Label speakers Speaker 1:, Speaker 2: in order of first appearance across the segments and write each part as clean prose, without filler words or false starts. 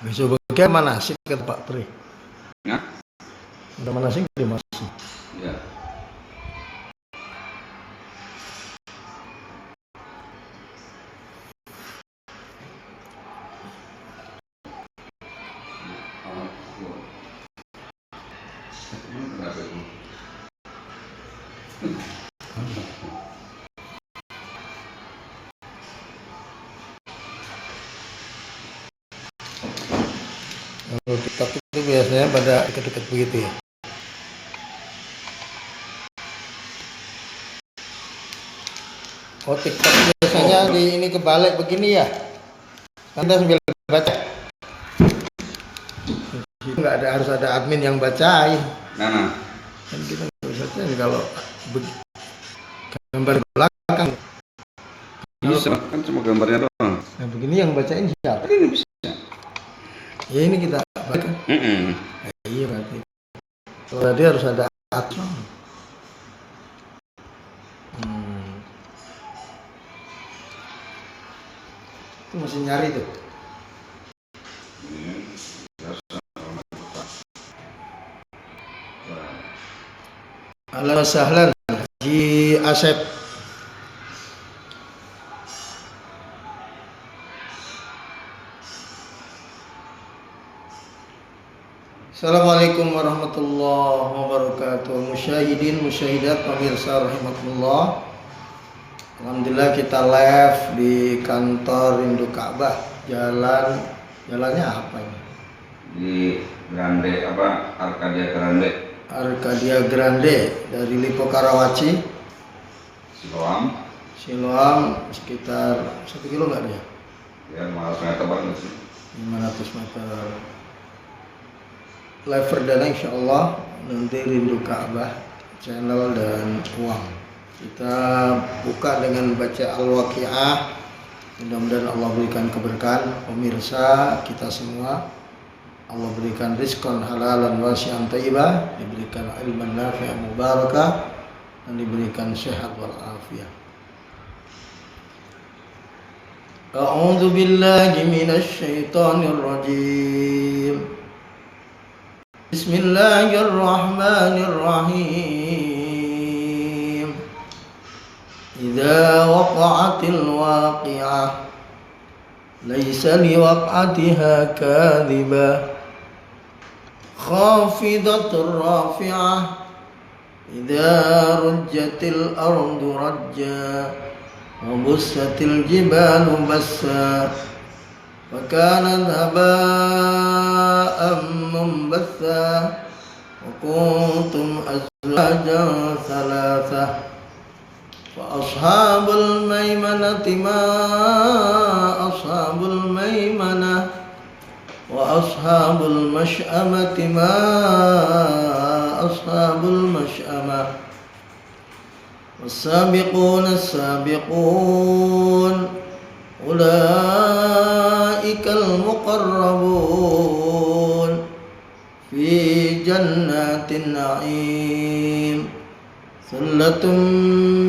Speaker 1: Besok bagaimana manasik kata Pak Pri?
Speaker 2: Ya?
Speaker 1: Ada manasik di masih.
Speaker 2: Ya.
Speaker 1: Kalau TikTok itu biasanya pada dekat-dekat begitu ya. Oh, TikTok biasanya di ini kebalik begini ya. Anda sambil baca. Nggak ada, harus ada admin yang bacain.
Speaker 2: Nah.
Speaker 1: Kan kita nggak bisa kalau gambar belakang.
Speaker 2: Bisa, kan cuma gambarnya doang.
Speaker 1: Nah, begini yang bacain siapa?
Speaker 2: Ini bisa.
Speaker 1: Ya ini kita baca. Iya berarti. Berarti harus ada admin. Itu mesti nyari tuh. Ahlan wa sahlan Haji Asep. Assalamualaikum warahmatullahi wabarakatuh. Musyahidin, musyahidat, pemirsa rahimakumullah. Alhamdulillah kita live di kantor Rindu Ka'bah. Jalannya apa ini?
Speaker 2: Di Grande
Speaker 1: Arcadia Grande dari Lipo Karawaci. Siloam sekitar 1 kilo nggak dia?
Speaker 2: Ya 500 meter banget sih.
Speaker 1: 500 meter. Live perdana insya Allah nanti Rindu Ka'bah channel dan uang. Kita buka dengan baca Al-Waqi'ah. Mudah-mudahan Allah berikan keberkahan pemirsa kita semua. Allah berikan rizqan halalan wasi'an thayyibah, diberikan ilman nafi'an mubarakah, dan diberikan sehat wal afiyah. A'udzu billahi minasy syaithanir rajim. Bismillahirrahmanirrahim. Idza waqa'atil waqi'ah laysa liwaq'atiha kadhibah khafidatur rafi'ah idza rujjatil ardu rajja wa bussatil jibalu bassa فكانت هباء منبثا وكنتم أزواجا ثلاثة فأصحاب الميمنة ما أصحاب الميمنة وأصحاب المشأمة ما أصحاب المشأمة والسابقون السابقون أولئك المقربون في جنات النعيم ثلة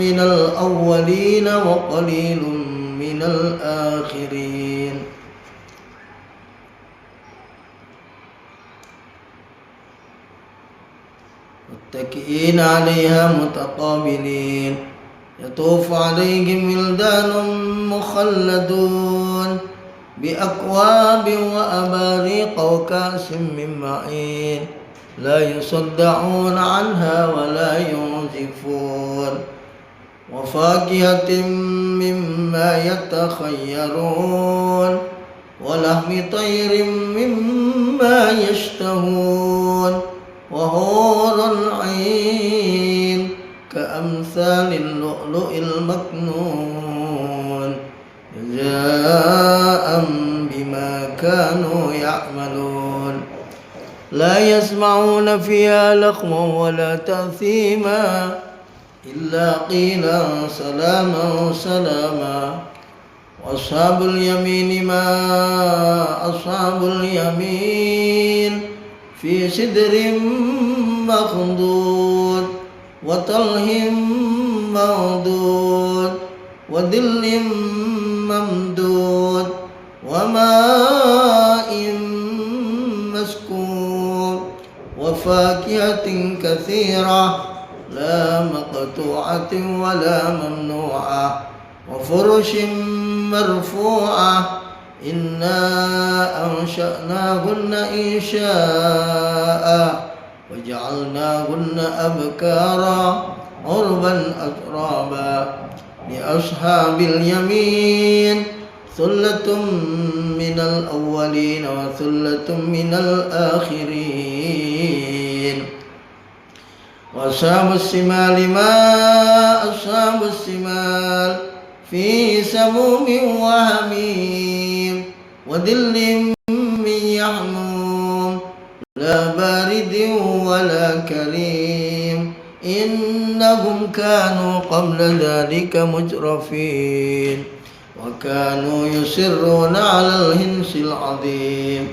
Speaker 1: من الأولين وقليل من الآخرين متكئين عليها متقابلين يطوف عليهم ولدان مخلدون بأكواب وأباريق وكأس من معين لا يصدعون عنها ولا ينزفون وفاكهة مما يتخيرون ولحم طير مما يشتهون وحور عين كأمثال اللؤلؤ المكنون جزاء بما كانوا يعملون لا يسمعون فيها لغوا ولا تأثيما إلا قيلا سلاما سلاما وأصحاب اليمين ما أصحاب اليمين في سدر مخضود وطلح منضود وظل ممدود وماء وفاكهة كثيرة لا مقطوعة ولا ممنوعة وفرش مرفوعة إنا أنشأناهن إنشاء وجعلناهن أبكارا عربا أترابا لأصحاب اليمين ثلة من الأولين وثلة من الآخرين وأصحاب الشمال ما أصحاب الشمال في سموم وحميم وظل من يحموم لا بارد ولا كريم إنهم كانوا قبل ذلك مترفين وكانوا يصرون على الحنث العظيم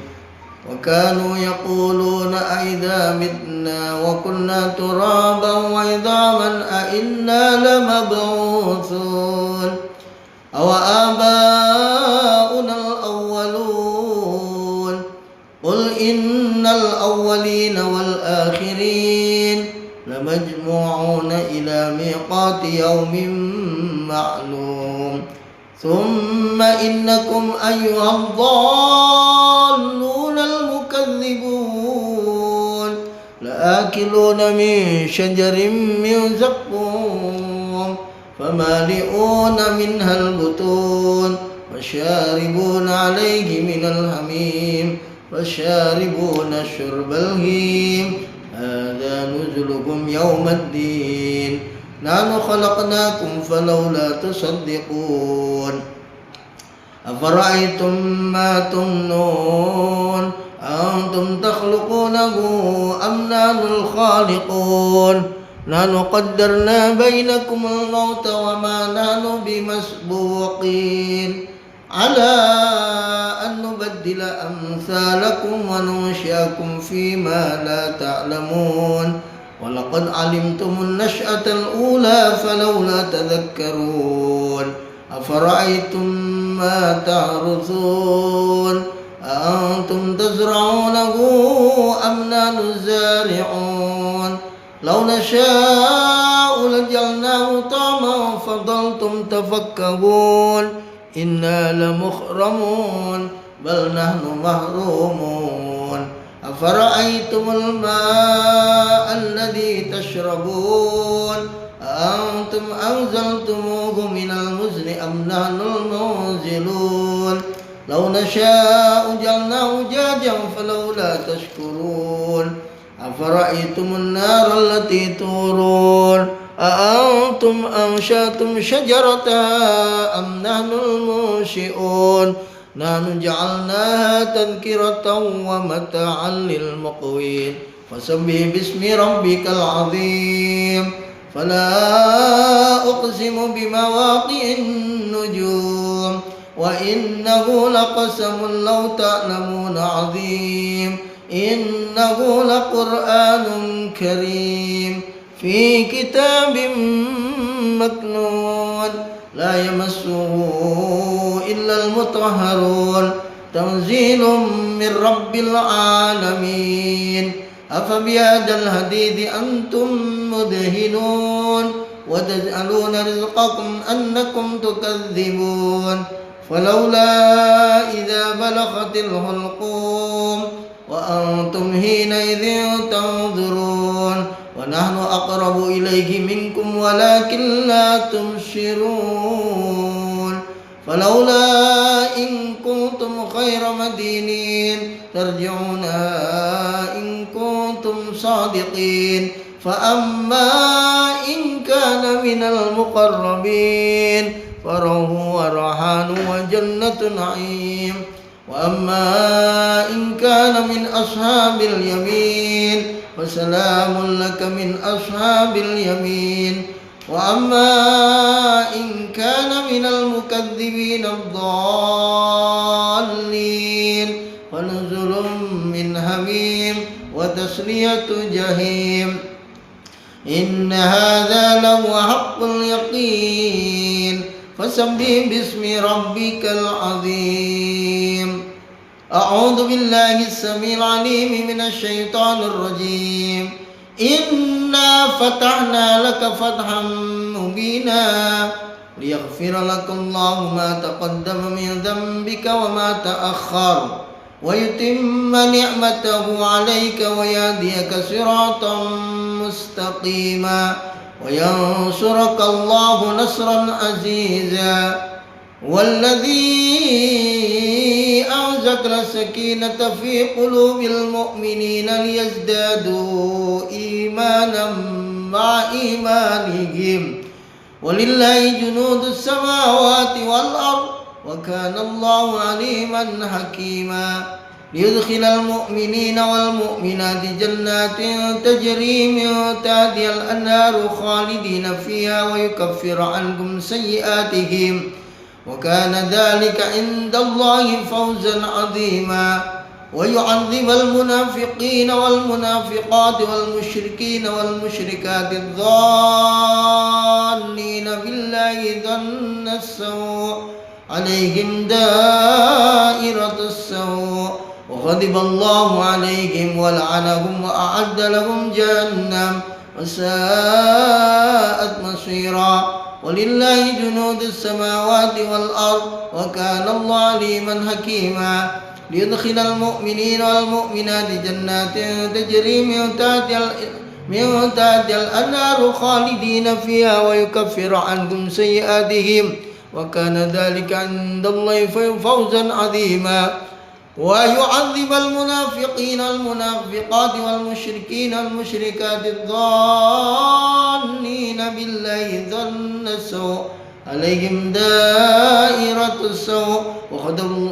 Speaker 1: وكانوا يقولون أئذا متنا وكنا ترابا وعظاما أئنا لمبعوثون أو آباؤنا الأولون قل إن الأولين والآخرين لمجموعون إلى ميقات يوم معلوم ثم إنكم أيها الضالون المكذبون لآكلون من شجر من زقوم فمالئون منها البطون وشاربون عليه من الحميم وشاربون شرب الهيم هذا نزلكم يوم الدين نحن خلقناكم فلولا تصدقون أفرأيتم ما تمنون أنتم تخلقونه أم نحن الخالقون نحن قدرنا بينكم الموت وما نحن بمسبوقين على أن نبدل أمثالكم وننشئكم فيما لا تعلمون ولقد علمتم النشأة الأولى فلولا تذكرون أفرأيتم ما تحرثون أأنتم تزرعونه أم نحن الزارعون لو نشاء لجعلناه طعما فظلتم تفكهون إنا لمغرمون بل نحن محرومون أفرأيتم الماء الذي تشربون أأنتم أنزلتموه من المزن أم نحن المنزلون لو نشاء جعلناه جاجا فلولا تشكرون أفرأيتم النار التي تورون أأنتم أنشأتم شجرتها أم نحن المنشئون نحن جعلناها تذكرة ومتاعا للمقوين فسبح باسم ربك العظيم فلا أقسم بمواقع النجوم وإنه لقسم لو تعلمون عظيم إنه لقرآن كريم في كتاب مكنون لا يمسه إلا المطهرون تنزيل من رب العالمين أفبهذا الحديث أنتم مدهنون وتجعلون رزقكم أنكم تكذبون فلولا إذا بلغت الحلقوم وأنتم حينئذ تنظرون ونحن أقرب إليه منكم ولكن لا تبصرون فلولا إن كنتم خير مدينين ترجعونها إن كنتم صادقين فأما إن كان من المقربين فروح وريحان وجنة نعيم وأما إن كان من أصحاب اليمين فسلام لك من أصحاب اليمين وأما إن كان من المكذبين الضالين فنزل من حميم وتسلية جحيم إن هذا لهو حق اليقين فسبح باسم ربك العظيم أعوذ بالله السميع العليم من الشيطان الرجيم إنا فتحنا لك فتحا مبينا ليغفر لك الله ما تقدم من ذنبك وما تأخر ويتم نعمته عليك ويهديك صراطا مستقيما وينصرك الله نصرا عزيزا والذي أنزل السكينة في قلوب المؤمنين ليزدادوا إيمانا مع إيمانهم ولله جنود السماوات والأرض وكان الله عليما حكيما ليدخل المؤمنين والمؤمنات جنات تجري من تحتها الأنهار خالدين فيها ويكفر عنكم سيئاتهم وكان ذلك عند الله فوزا عظيما ويعذب المنافقين والمنافقات والمشركين والمشركات الظانين بالله ظن السوء عليهم دائرة السوء وغضب الله عليهم ولعنهم وأعد لهم جهنم وساءت مصيرا ولله جنود السماوات والأرض وكان الله عليما حكيما ليدخل المؤمنين والمؤمنات جنات تجري من تحتها الأنهار خالدين فيها ويكفر عنكم سيئاتهم وكان ذلك عند الله فوزا عظيما ويعذب المنافقين والمنافقات والمشركين والمشركات الظانين بالله ظن السوء عليهم دائرة السوء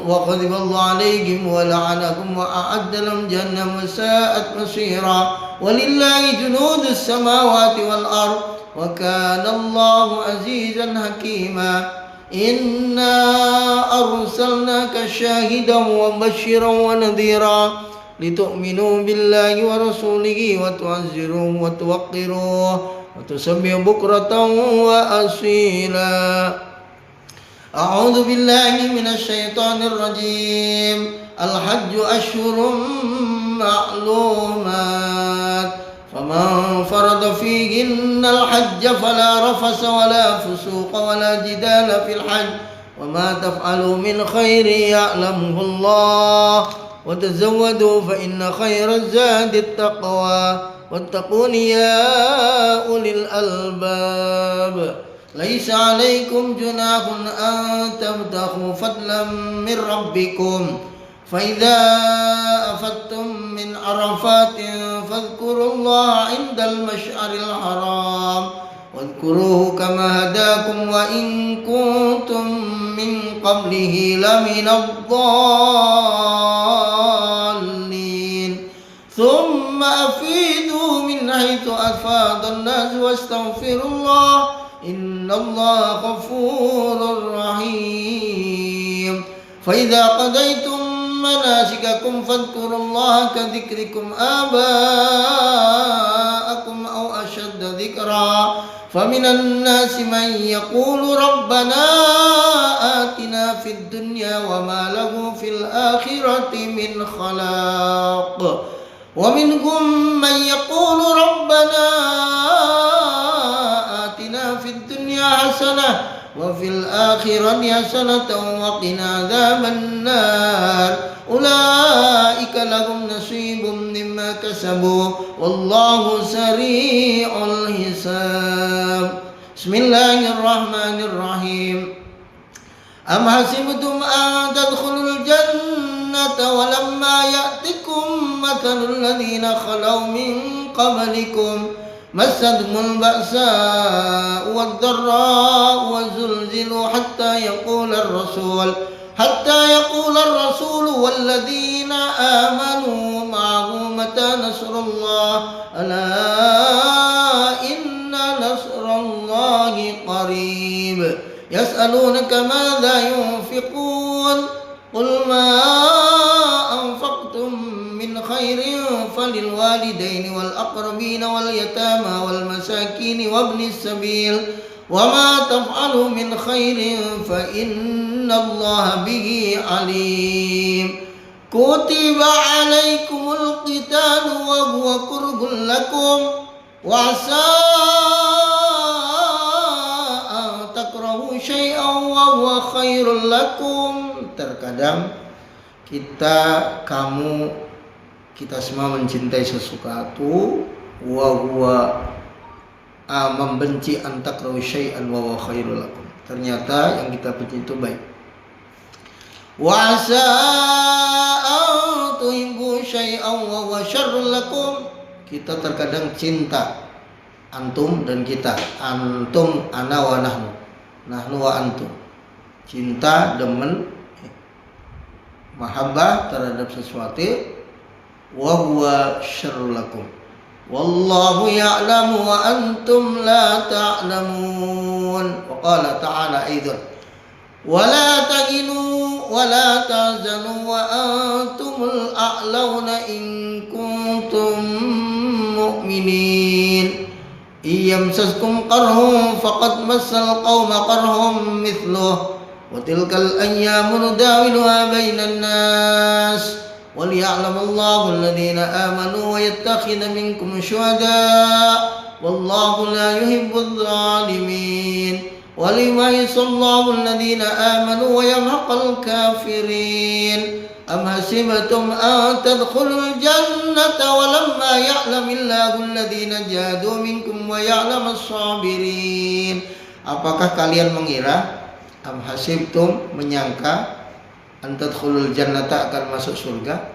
Speaker 1: وغضب الله عليهم ولعنهم وأعد لهم جهنم وساءت مصيرا ولله جنود السماوات والأرض وكان الله عزيزا حكيما إنا أرسلناك شاهدا ومبشرا ونذيرا لتؤمنوا بالله ورسوله وتعزروه وتوقروه وتسبحوا بكرة وأصيلا أعوذ بالله من الشيطان الرجيم الحج أشهر معلومات فمن فرض فيهن الحج فلا رفث ولا فسوق ولا جدال في الحج وما تفعلوا من خير يعلمه الله وتزودوا فإن خير الزاد التقوى واتقون يا أولي الألباب ليس عليكم جناح أن تبتغوا فضلا من ربكم فإذا أفضتم من عرفات فاذكروا الله عند المشعر الحرام واذكروه كما هداكم وإن كنتم من قبله لمن الضالين ثم أفيدوا من حيث أفاض الناس واستغفروا الله إن الله غفور رحيم فإذا قضيتم مناسككم فاذكروا الله كذكركم آباءكم أو أشد ذكرا فمن الناس من يقول ربنا آتنا في الدنيا وما له في الآخرة من خلاق ومنهم من يقول ربنا آتنا في الدنيا حسنة وفي الآخرة حسنة وقنا عذاب النار أولئك لهم نصيب مما كسبوا والله سريع الحساب بسم الله الرحمن الرحيم أم حسبتم أن تدخلوا الجنة ولما يأتكم مثل الذين خلوا من قبلكم مستهم البأساء والضراء وزلزلوا حتى يقول الرسول والذين آمنوا معه متى نصر الله ألا إن نصر الله قريب يسألونك ماذا ينفقون قل ما أنفقتم من خير فللوالدين والأقربين واليتامى والمساكين وابن السبيل وما تفعلوا من خير فإن الله به عليم Kutiba alaikumul qitalu wa huwa kurhun lakum wa asa an takrahu syai'an wa huwa khairul lakum. Terkadang kita semua mencintai sesuatu wa huwa membenci an takrahu syai'an wa huwa khairul lakum. Ternyata yang kita benci itu baik. Wa asa an tuhibbu syai'an wa huwa syarrul lakum. Kita terkadang cinta, antum dan kita, antum ana wa nahnu, nahnu wa antum. Cinta, demen, mahabbah terhadap sesuatu, wa huwa syarrul lakum. Wallahu ya'lamu wa antum la ta'lamun. Wa qala ta'ala aidan wala tahinu wala tahzanu wa antumul a'launa in kuntum mu'minin. Iyamsaskum qarhum faqad massal qauma qarhum mithluh wa tilkal ayyamu nudawiluha bainan nas wal ya'lamallahu alladhina amanu wa yattakhidha minkum syuhada wallahu la yuhibbudz zalimin. وَلِيُمَحِّصَ اللَّهُ الَّذِينَ آمَنُوا وَيَمْحَقَ الْكَافِرِينَ أَمْ حَسِبْتُمْ أَن تَدْخُلُوا الْجَنَّةَ وَلَمَّا يَعْلَمِ اللَّهُ الَّذِينَ جَاهَدُوا مِنكُمْ وَيَعْلَمَ الصَّابِرِينَ. Apakah kalian mengira, am hasibtum, menyangka, an tadkhulul jannata, akan masuk surga,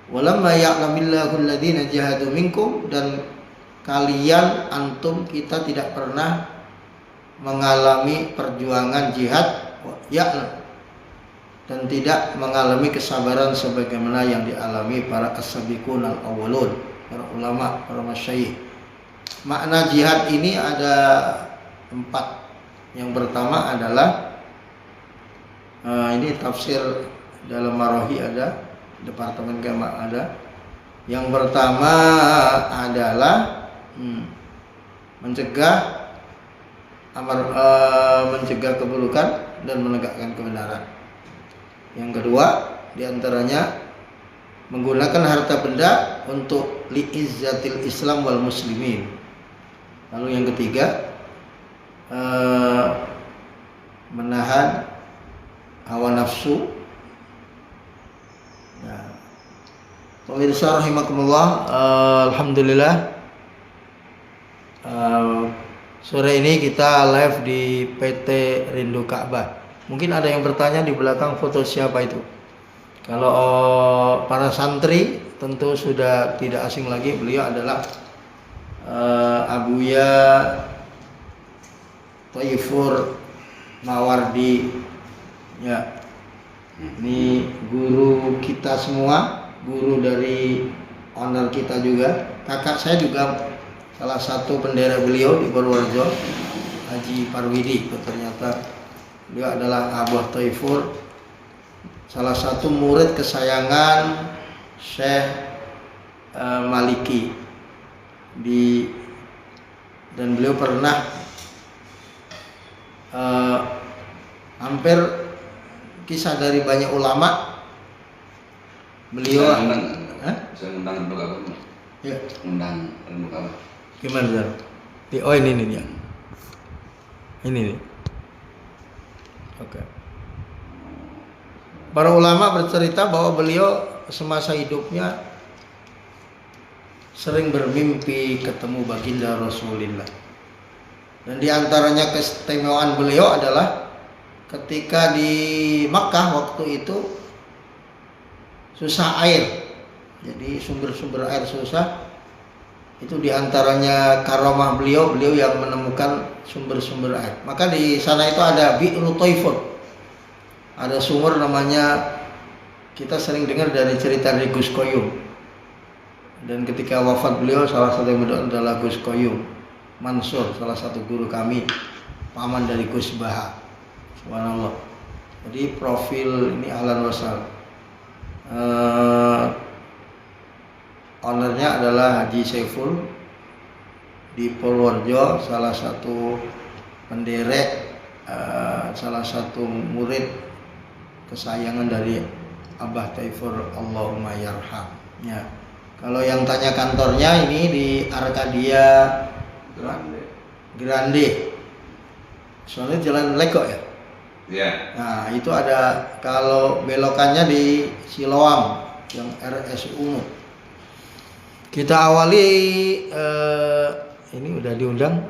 Speaker 1: walamma ya'lamillahu alladhina jahadu minkum, dan kalian antum kita tidak pernah mengalami perjuangan jihad dan tidak mengalami kesabaran sebagaimana yang dialami para as-sabiqun al-awwalun, para ulama, para masyayikh. Makna jihad ini ada 4. Yang pertama adalah ini tafsir dalam Marahi ada, Departemen Agama ada. Yang pertama adalah mencegah keburukan dan menegakkan kebenaran. Yang kedua, diantaranya menggunakan harta benda untuk li'izzatil Islam wal muslimin. Lalu yang ketiga, menahan hawa nafsu. Pemirsa rahimakumullah, alhamdulillah, sore ini kita live di PT Rindu Ka'bah. Mungkin ada yang bertanya di belakang foto siapa itu. Kalau para santri tentu sudah tidak asing lagi, beliau adalah Abuya Thaifur Mawardi. Ya, ini guru kita semua, guru dari owner kita juga. Kakak saya juga salah satu bendera beliau di Purworejo, Haji Parwidi. Ternyata beliau adalah Abah Thaifur, salah satu murid kesayangan Syekh Maliki dan beliau pernah hampir kisah dari banyak ulama. Beliau
Speaker 2: saya undang Rindu Ka'bah.
Speaker 1: Ya,
Speaker 2: Undang Rindu Ka'bah.
Speaker 1: gimana Zal? Oh ini dia. Ini nih. Oke. Para ulama bercerita bahwa beliau semasa hidupnya sering bermimpi ketemu baginda Rasulullah. Dan diantaranya keistimewaan beliau adalah ketika di Makkah waktu itu susah air. Jadi sumber-sumber air susah. Itu diantaranya karamah beliau yang menemukan sumber-sumber air. Maka di sana itu ada Bi'ru Thaifur, ada sumur namanya, kita sering dengar dari cerita dari Gus Koyum. Dan ketika wafat beliau, salah satu yang berdoa adalah Gus Koyum Mansur, salah satu guru kami, paman dari Gus Baha. Subhanallah. Jadi profil ini ahlan wasal. Ownernya adalah Haji Saiful di Purworejo, salah satu penderek, salah satu murid kesayangan dari Abah Taifur Allahumma yarham. Ya. Kalau yang tanya kantornya ini di Arcadia Grande. Soalnya jalan Leko ya.
Speaker 2: Iya.
Speaker 1: Nah itu ada, kalau belokannya di Siloam yang RSU. Kita awali ini udah diundang.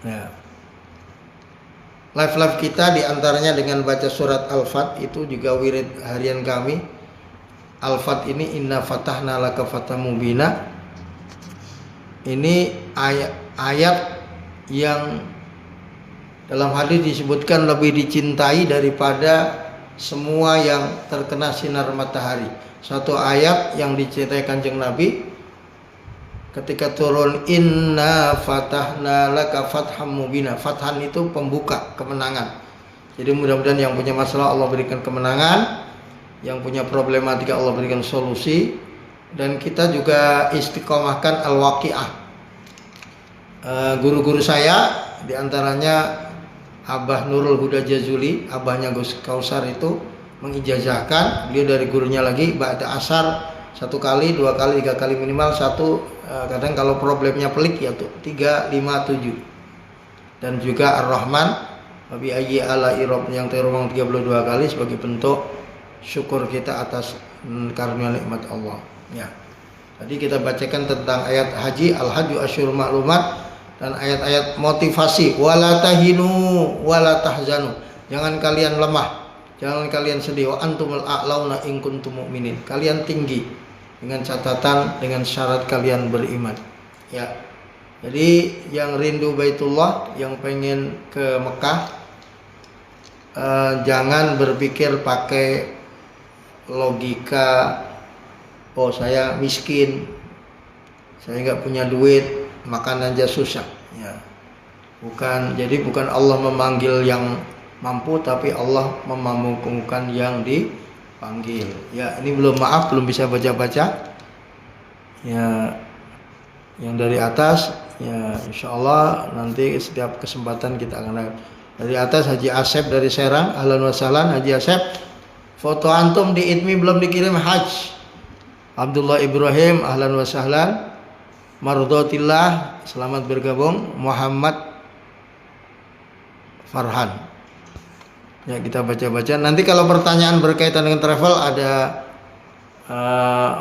Speaker 1: Ya. Live kita diantaranya dengan baca surat Al-Fat, itu juga wirid harian kami. Al-Fat ini inna fatahna laka fatham mubina. Ini ayat yang dalam hadis disebutkan lebih dicintai daripada semua yang terkena sinar matahari. Satu ayat yang dicintai Kanjeng Nabi ketika turun, inna fatahna laka fatham mubina. Fathan itu pembuka, kemenangan. Jadi mudah-mudahan yang punya masalah Allah berikan kemenangan, yang punya problematika Allah berikan solusi, dan kita juga istiqomahkan al-waqiah. Guru-guru saya diantaranya Abah Nurul Huda Jazuli, abahnya Gus Kausar itu mengijazahkan, beliau dari gurunya lagi ba'da asar 1 kali, 2 kali, 3 kali minimal, 1 kadang kalau problemnya pelik ya tuh 3, 5, 7. Dan juga Ar-Rahman Wabi ayyi ala irob yang terulang 32 kali sebagai bentuk syukur kita atas karunia nikmat Allah. Ya. Tadi kita bacakan tentang ayat haji, al-hajju asyhurul ma'lumat, dan ayat-ayat motivasi, wala tahinu wala tahzanu. Jangan kalian lemah, jangan kalian sedih, wa antumul a'launa in kuntum mu'minin. Kalian tinggi dengan catatan, dengan syarat kalian beriman. Ya. Jadi yang rindu Baitullah, yang pengen ke Mekah, jangan berpikir pakai logika, oh saya miskin, saya nggak punya duit, makan aja susah. Ya. Bukan Allah memanggil yang mampu, tapi Allah memampukan yang dipanggil. Ya, ini belum bisa baca-baca. Ya, yang dari atas, ya insya Allah nanti setiap kesempatan kita akan dari atas. Haji Asep dari Serang, ahlan wa sahlan Haji Asep. Foto antum di ITMI belum dikirim haj. Abdullah Ibrahim, ahlan wa sahlan. Mardotillah, selamat bergabung. Muhammad Farhan. Ya, kita baca-baca. Nanti kalau pertanyaan berkaitan dengan travel, ada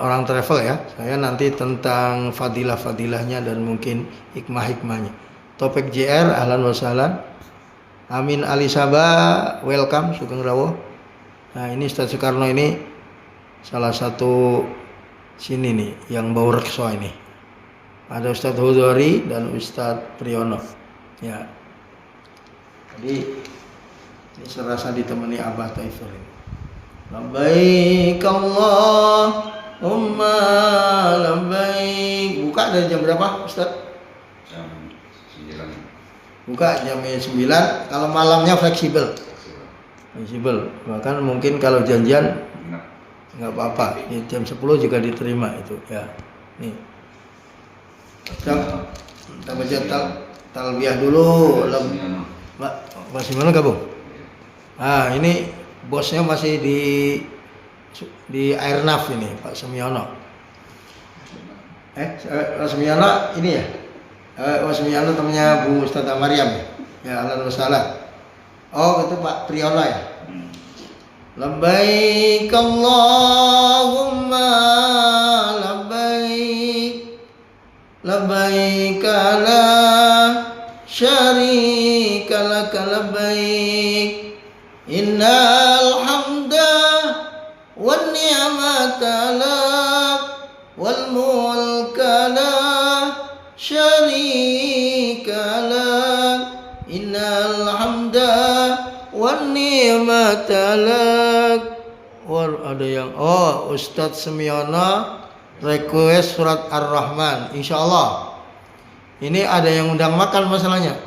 Speaker 1: orang travel ya. Saya nanti tentang fadilah-fadilahnya dan mungkin hikmah-hikmahnya. Topik JR, ahlan wa sahlan. Amin Ali Sabah, welcome, Sugeng Rawo. Nah, ini Ustaz Soekarno ini salah satu sini nih yang bau rekso ini. Ada Ustaz Hudori dan Ustaz Priyono. Ya. Jadi ini serasa ditemani Abah Taifur ini. Labbaik Allahumma labbaik. Buka dari jam berapa, Ustaz?
Speaker 2: Jam 9.
Speaker 1: Buka jam 9. Kalau malamnya fleksibel. Bahkan mungkin kalau janjian nggak apa-apa. Jam 10 juga diterima itu. Ya. Nih. Kita baca talbiyah dulu. Masih mana gabung? Ah, ini bosnya masih di Airnaf ini, Pak Semiono. Pak Semiono ini ya? Pak Semiono temannya Bu Ustazah Maryam ya? Ya, ahlan wa sahlan. Oh, itu Pak Priyono ya? Labbaik Allahumma labbaik. Labbaik la syarika laka labbaik. Innal hamda wan ni'mata lak wal mulka la syarika lak. Innal hamda wan ni'mata lak. Ada yang Ustadz Semiono request surat Ar-Rahman, insyaallah. Ini ada yang undang makan masalahnya.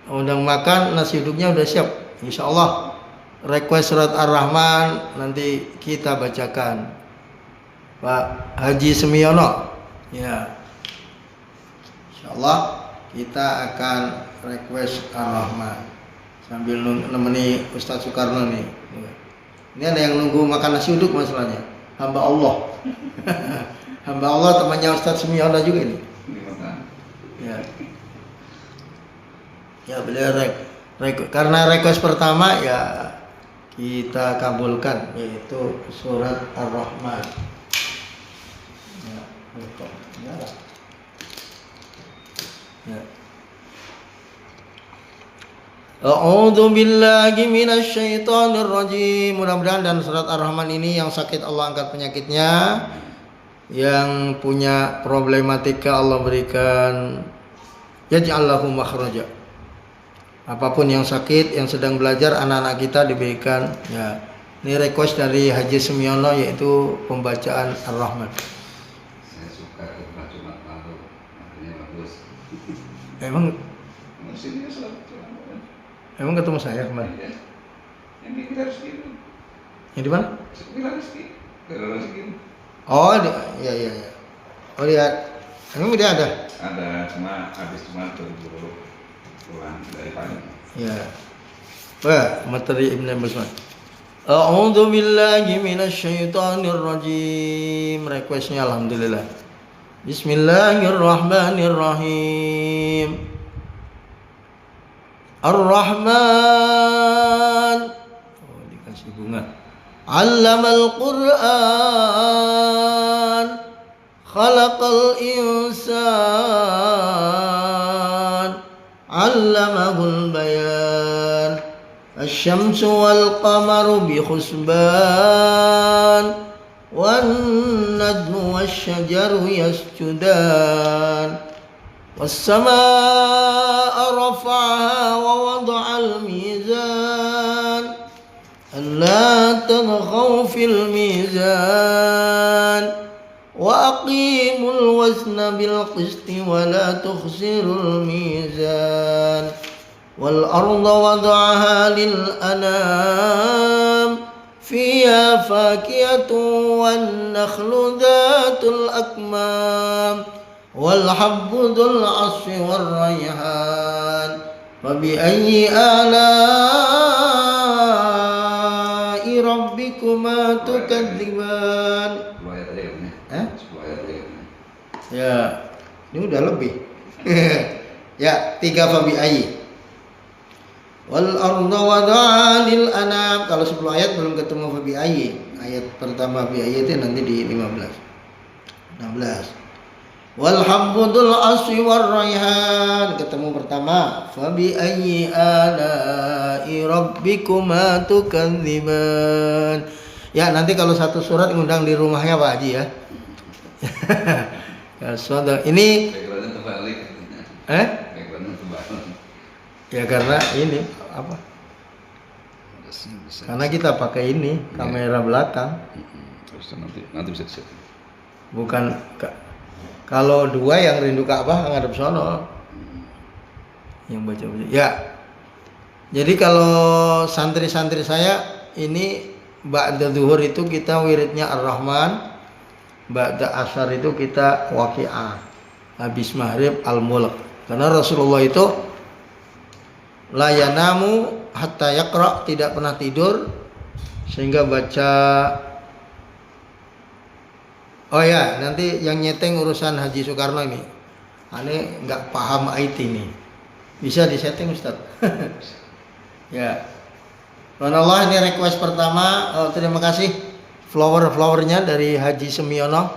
Speaker 1: Undang makan, nasi uduknya udah siap, insyaallah. Request surat Ar-Rahman nanti kita bacakan. Pak Haji Semiono, ya. Insyaallah kita akan request Ar-Rahman sambil nemeni Ustadz Soekarno nih. Ini ada yang nunggu makan nasi uduk masalahnya. Hamba Allah. Hamba Allah temannya Ustadz Semiono juga ini. Ya. Ya beliau karena request pertama ya kita kabulkan, yaitu surat Ar-Rahman. Ya, ya. A'udzu billahi minasy syaithanir rajim. Mudah-mudahan dan surat Ar-Rahman ini yang sakit Allah angkat penyakitnya, yang punya problematika Allah berikan yaj'allahu makhraja. Apapun yang sakit, yang sedang belajar anak-anak kita diberikan ya. Ini request dari Haji Semiono yaitu pembacaan Ar-Rahman.
Speaker 2: Saya suka khutbah Jumat lalu, artinya bagus.
Speaker 1: Emang ketemu saya kemarin?
Speaker 2: Ya. Yang kita harus gitu.
Speaker 1: Yang di mana?
Speaker 2: Sekitar rezeki. Terus gitu.
Speaker 1: Oh, iya. Oh lihat, emang dia ada?
Speaker 2: Ada, cuma habis cuma berburu pulang dari pagi.
Speaker 1: Ya. Wah, materi Ibn Abbas. A'udzu billahi minasy syaithanir rajim. Requestnya alhamdulillah. Bismillahirrahmanirrahim. Ar-Rahman. Oh, dikasih bunga. Allamal Qur'an. Khalaqal insan. Allamahul bayan. Asy-syamsu wal qamaru bi husban. Wan najmu wasy-syajaru yasjudan. والسماء رفعها ووضع الميزان ألا تطغوا في الميزان وأقيموا الوزن بالقسط ولا تخسروا الميزان والأرض وضعها للأنام فيها فاكهة والنخل ذات الأكمام والحب ذو العصف والريحان فبأي آلاء ربكما تكذبان.
Speaker 2: 10 ayat aja kan? 10 ayat aja kan?
Speaker 1: Ya, ini udah lebih. Ya, 3 fabi'ayyi. Wal arda wada'a lil anam. Kalau 10 ayat belum ketemu fabi'ayyi. Ayat pertama fabi'ayyi itu nanti di 15. 16. Wal habdul aswi war rayhan ketemu pertama fabi ayyi ala'i rabbikuma tukadziban. Ya nanti kalau satu surat ngundang di rumahnya Pak Haji ya. Ya sudah ini
Speaker 2: backgroundnya terbalik. Backgroundnya terbalik.
Speaker 1: Ya karena ini apa? Karena kita pakai ini kamera belakang.
Speaker 2: Terus nanti bisa disetting.
Speaker 1: Bukan kalau 2 yang rindu Ka'bah ngadep sono. Yang baca. Ya. Jadi kalau santri-santri saya ini ba'da zuhur itu kita wiridnya Ar-Rahman, ba'da asar itu kita Waqi'ah. Habis maghrib Al-Mulk. Karena Rasulullah itu la yanamu hatta yaqra, tidak pernah tidur sehingga baca. Oh ya, nanti yang nyeteng urusan Haji Soekarno ini. Aneh nggak paham IT nih. Bisa disetting Ustaz. Ya. Subhanallah, ini request pertama. Terima kasih flower-flowernya dari Haji Semiono.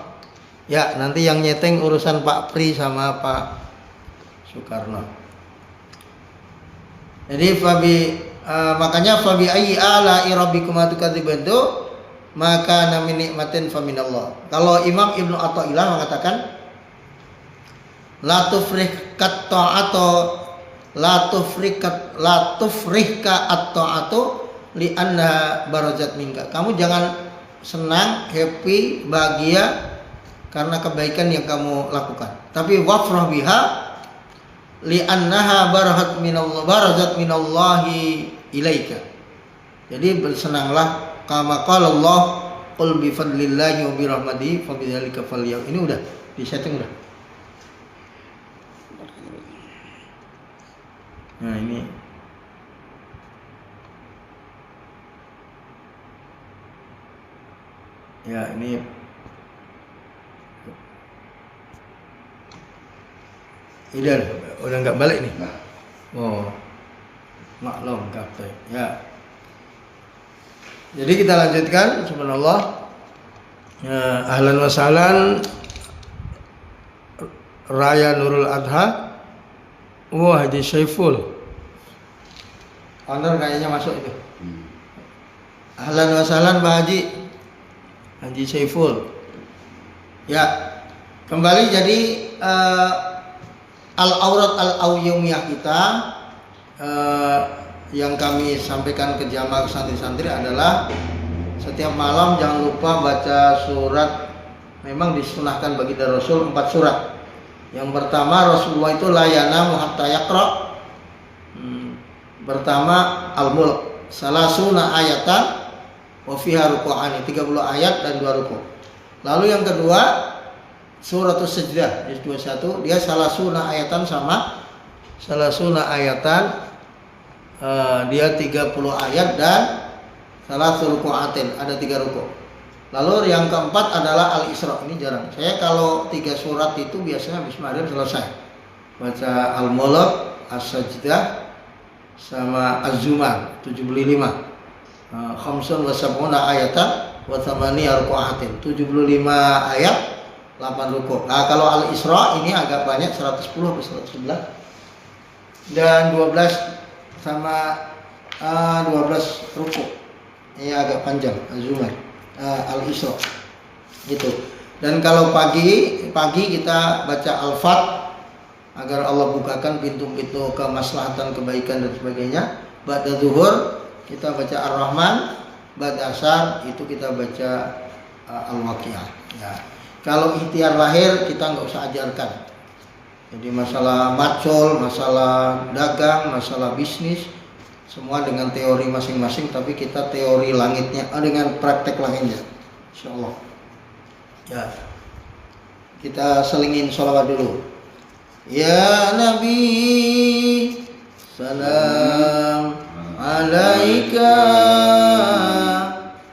Speaker 1: Ya, nanti yang nyeteng urusan Pak Pri sama Pak Soekarno. Jadi makanya fabi ayyi ala rabbikuma tukadziban, maka namin nikmatin faminallah. Kalau Imam Ibnu Athaillah mengatakan la tufrihkat ta'atu la tufrihka at-ta'atu li anna barazat minka. Kamu jangan senang, happy, bahagia karena kebaikan yang kamu lakukan. Tapi wafrah biha li annaha barazat minallahi ilaika. Jadi bersenanglah kama qala Allah qul bi fadlillahi wa bi rahmatihi fa bidzalika falyam. Ini udah di setting udah. Nah ini Ya, ini udah nggak balik nih.
Speaker 2: Nah,
Speaker 1: Oh, maklum kapten. Ya. Jadi kita lanjutkan, subhanallah. Ahlan wa sahlan Raya Nurul Adha. Wah, Haji Syaiful. Honor kayaknya masuk itu. Ahlan wa sahlan Pak Haji. Haji Syaiful. Ya. Kembali jadi al-aurat al-awyumiyah kita yang kami sampaikan ke jamaah santri-santri adalah setiap malam jangan lupa baca surat. Memang disunahkan bagi Rasul 4 surat. Yang pertama, Rasulullah itu la yanamu hatta yaqra. Pertama Al-Mulk, salasuna ayatan wa fiha ruku'ani, 30 ayat dan 2 ruku'. Lalu yang kedua Suratul Sajdah ayat 21, dia salasuna ayatan sama salasuna ayatan, dia 30 ayat dan salasul ruku'atin, ada 3 ruku'. Lalu yang keempat adalah Al-Isra, ini jarang. Saya kalau 3 surat itu biasanya habis maghrib selesai. Baca Al-Mulk, As-Sajdah sama Az-Zumar 75. Khamsun wa sab'una ayatan wa thamaniya ruku'atin, 75 ayat 8 ruku'. Nah, kalau Al-Isra ini agak banyak, 110 atau 111. Dan 12 sama 12 ruku'. Ini agak panjang Az-Zumar. Al-Isra gitu. Dan kalau pagi kita baca Al-Fat agar Allah bukakan pintu-pintu kemaslahatan, kebaikan dan sebagainya. Ba'da zuhur kita baca Ar-Rahman, ba'da asar itu kita baca Al-Waqiah. Ya. Kalau ikhtiar lahir kita nggak usah ajarkan. Jadi masalah macul, masalah dagang, masalah bisnis, semua dengan teori masing-masing, tapi kita teori langitnya dengan praktek langitnya, insyaallah. Ya, kita selingin sholawat dulu. Ya Nabi, salam alaika.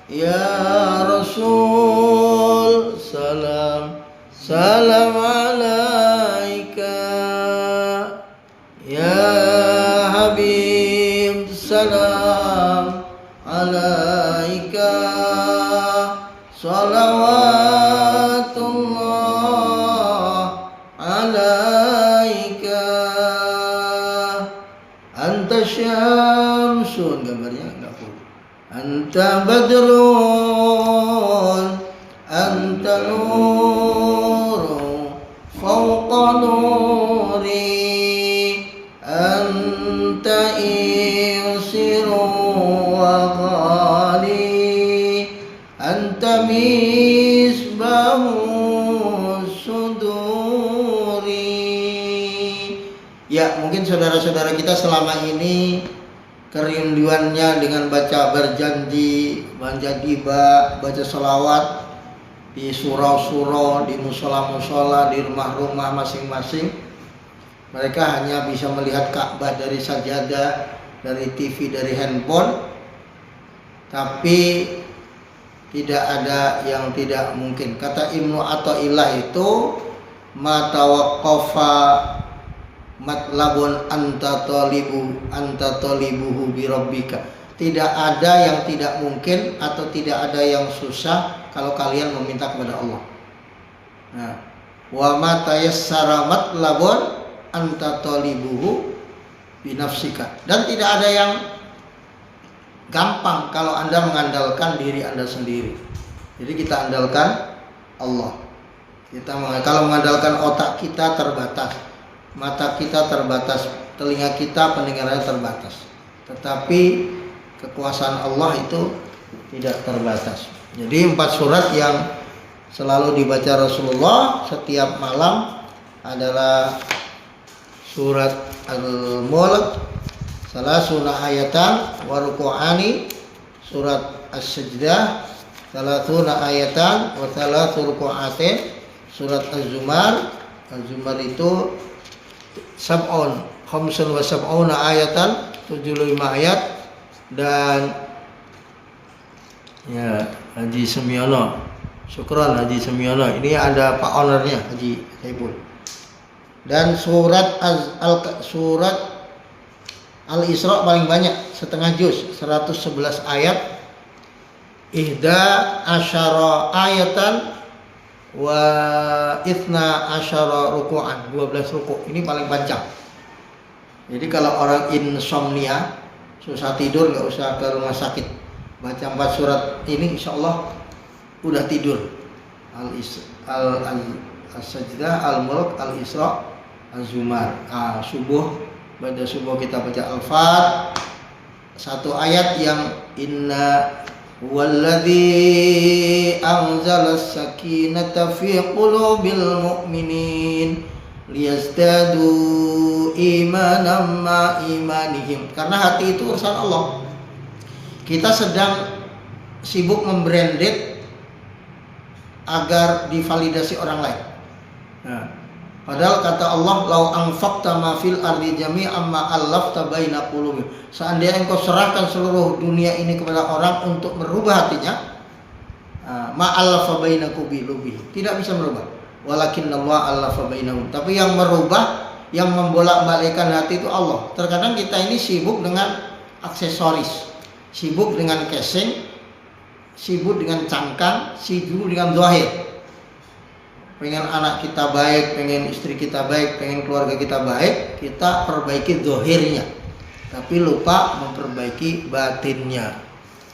Speaker 1: Ya Rasul, salam alaika. Ya Habib, salam alaika. Salawatullah alaika. Anta syamsun, gambarnya enggak full. Anta badrun, anta nuru fawqa nuri, anta isiru wa ghali, anta misbahu suduri. Ya, mungkin saudara-saudara kita selama ini kerinduannya dengan baca berjanji, baca tiba, baca sholawat di surau-surau, di musola-musola, di rumah-rumah masing-masing. Mereka hanya bisa melihat Ka'bah dari sajadah, dari TV, dari handphone, tapi tidak ada yang tidak mungkin. Kata Ibnu Athaillah itu, ma tawaqqafa matlabun anta talibuhu bi rabbika. Tidak ada yang tidak mungkin atau tidak ada yang susah kalau kalian meminta kepada Allah. Nah, wa ma tayassara matlabun anta talibuhu bi nafsika. Dan tidak ada yang gampang kalau Anda mengandalkan diri Anda sendiri. Jadi kita andalkan Allah. Kalau mengandalkan otak kita terbatas, mata kita terbatas, telinga kita pendengarannya terbatas. Tetapi kekuasaan Allah itu tidak terbatas. Jadi 4 surat yang selalu dibaca Rasulullah setiap malam adalah surat Al-Mulk, salasuna ayatan wa ruku'ani, surat As-Sajdah, salasuna ayatan wa salasu ruku'atin, surat Az-Zumar. Az-Zumar itu sab'un, khamsun wa sab'una ayatan, 75 ayat. Dan ya, Haji Semiono Syukron Haji Semiono. Ini ada Pak Ownernya Haji Saiful. Dan surat Al-Isra paling banyak, setengah juz, 111 ayat. Ihda asyara ayatan wa ithna asyara ruku'an, 12 ruku'. Ini paling panjang. Jadi kalau orang insomnia, susah tidur, nggak usah ke rumah sakit, baca 4 surat ini insya Allah udah tidur. Al-Sajdah, Al-Mulk, Al-Isra, Al-Zumar. Subuh, pada subuh kita baca Al-Fat, satu ayat yang inna walladzi anzalas sakinata fi qulubil mu'minin liyazdadu imanan ma imanihim. Karena hati itu urusan Allah. Kita sedang sibuk membranded agar divalidasi orang lain. Nah, padahal kata Allah, lau anfaqta ma fil ardi jami'an ma allafta baina qulubihim. Seandainya engkau serahkan seluruh dunia ini kepada orang untuk merubah hatinya, ma allafa baina qulubihim, tidak bisa merubah. Walakinnallaha allafa bainahum. Tapi yang merubah, yang membolak-balikkan hati itu Allah. Terkadang kita ini sibuk dengan aksesoris, sibuk dengan casing, sibuk dengan cangkang, sibuk dengan zahir. Pengen anak kita baik, pengen istri kita baik, pengen keluarga kita baik, kita perbaiki zahirnya, tapi lupa memperbaiki batinnya.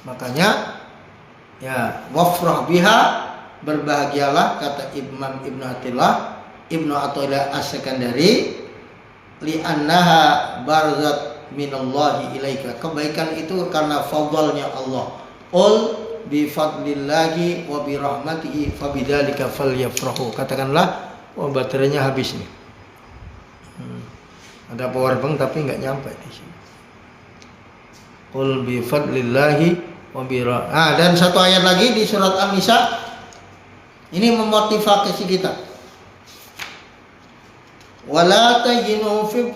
Speaker 1: Makanya ya wafrah biha, berbahagialah, kata Imam Ibnu Athaillah As-Sekandari, li'annaha barzat minallahi ilaika. Kebaikan itu karena fadlnya Allah. Bi fadlillahi wa bi rahmatihi fabidzalika falyafrahu. Katakanlah, baterainya habis nih. Ada power bank tapi nggak nyampe di sini. Qul bi fadlillahi wa bi dan satu ayat lagi di surat An-Nisa. Ini memotivasi kita. Wala tajinu fi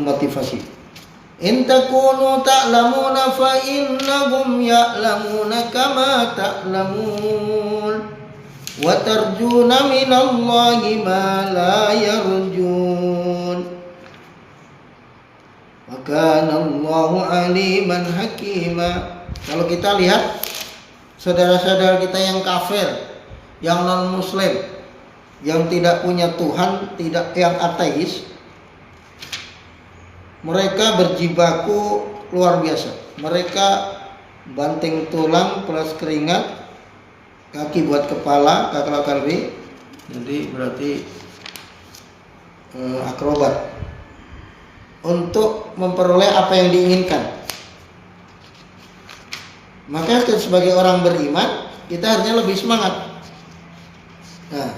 Speaker 1: motivasi. In takunu ta'lamuna fa innahum ya'lamuna kama ta'lamun wa tarjuna minallahi ma la yarjun wa kana Allahu aliman hakima. Kalau kita lihat saudara-saudara kita yang kafir, yang non muslim, yang tidak punya Tuhan, yang ateis, mereka berjibaku luar biasa. Mereka banting tulang, peras keringat, kaki buat kepala, kakak-kakak. Jadi berarti akrobat untuk memperoleh apa yang diinginkan. Maka sebagai orang beriman, kita harusnya lebih semangat. Nah,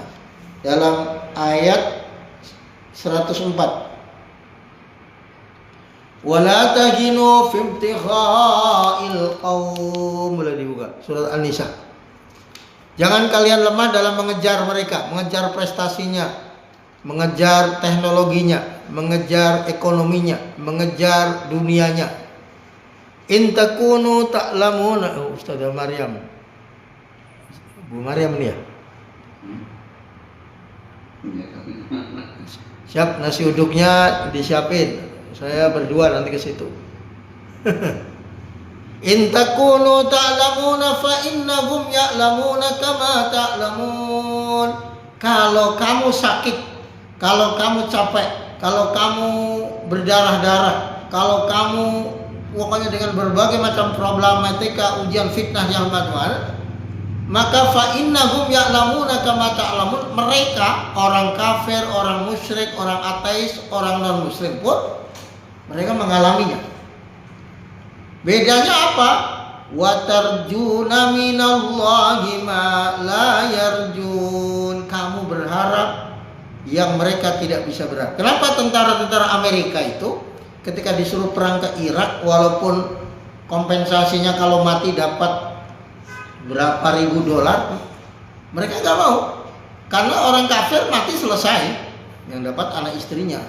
Speaker 1: dalam ayat 104, wala tahinu fi ibtigha'il qaum, boleh dibuka surat An-Nisa. Jangan kalian lemah dalam mengejar mereka, mengejar prestasinya, mengejar teknologinya, mengejar ekonominya, mengejar dunianya. In takunu ta'lamuna, Ustazah Maryam, Bu Maryam nih ya. Siap, nasi uduknya disiapin. Saya berdua nanti ke situ. In takunu ta'lamuna fa innahum ya'lamuna kama ta'lamun. Kalau kamu sakit, kalau kamu capek, kalau kamu berdarah-darah, kalau kamu pokoknya dengan berbagai macam problematika, ujian, fitnah yang macam, maka fa innahum ya'lamuna kama ta'lamun. Mereka, orang kafir, orang musyrik, orang ateis, orang non muslim pun mereka mengalaminya. Bedanya apa? Wa tarjuna minallahi ma la yarjun. Kamu berharap yang mereka tidak bisa berharap. Kenapa tentara-tentara Amerika itu ketika disuruh perang ke Irak, walaupun kompensasinya kalau mati dapat berapa ribu dolar, mereka nggak mau. Karena orang kafir mati selesai, yang dapat anak istrinya,